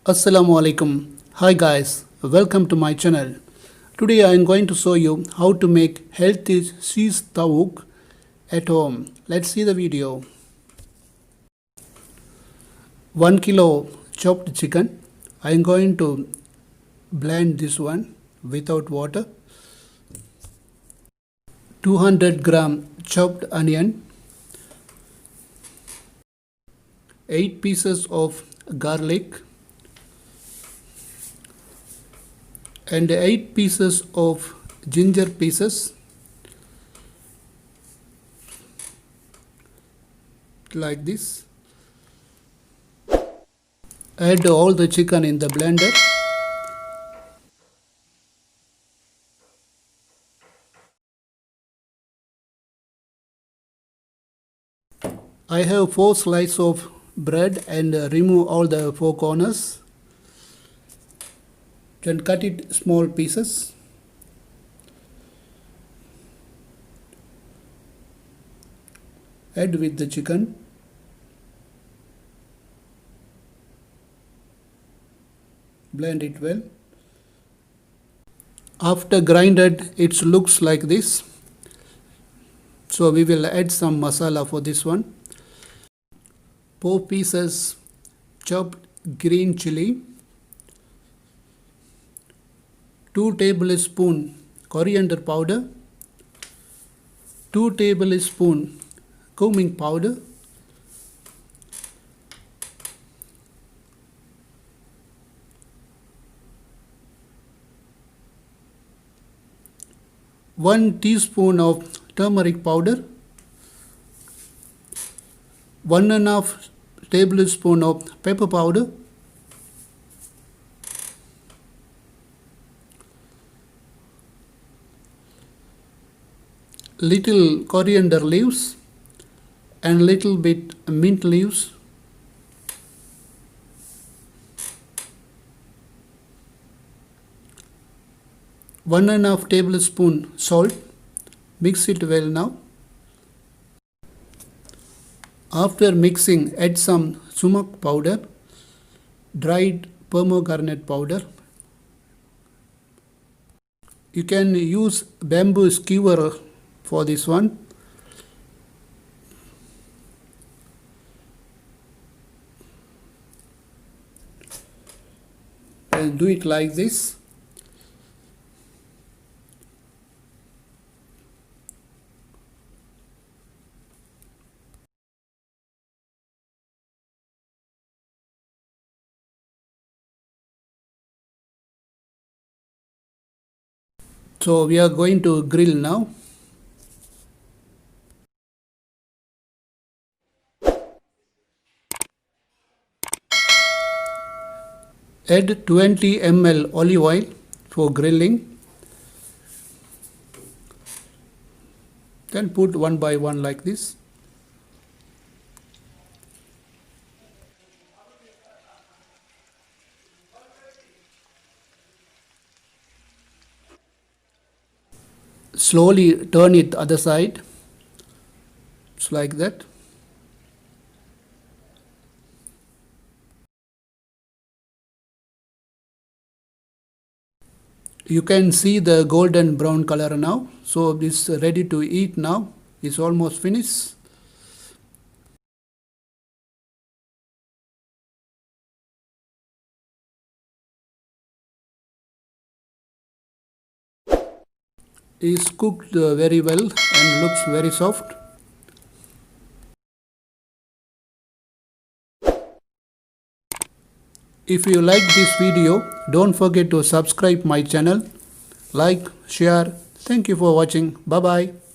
Assalamu alaikum. Hi guys, welcome to my channel. Today I am going to show you how to make healthy Shish Tawook at home. Let's see the video. 1 kilo chopped chicken. I am going to blend this one without water. 200 gram chopped onion. 8 pieces of garlic. And 8 pieces of ginger pieces, like this. Add all the chicken in the blender. I have 4 slices of bread and remove all the 4 corners. Then cut it small pieces. Add with the chicken. Blend it well. After grinded, it looks like this. So we will add some masala for this one. 4 pieces chopped green chili. 2 tablespoons coriander powder, 2 tablespoons cumin powder, 1 teaspoon of turmeric powder, 1½ tablespoon of pepper powder, little coriander leaves and little bit mint leaves, one-and-a-half tablespoon salt. Mix it well now. After mixing, add some sumac powder, dried pomegranate powder. You can use bamboo skewer for this one. And do it like this. So we are going to grill now. Add 20 ml olive oil for grilling. Then put one by one like this. Slowly turn it other side. It's like that. You can see the golden brown color now. So it's ready to eat now. It's almost finished. It's cooked very well and looks very soft. If you like this video, don't forget to subscribe my channel, like, share. Thank you for watching. Bye bye.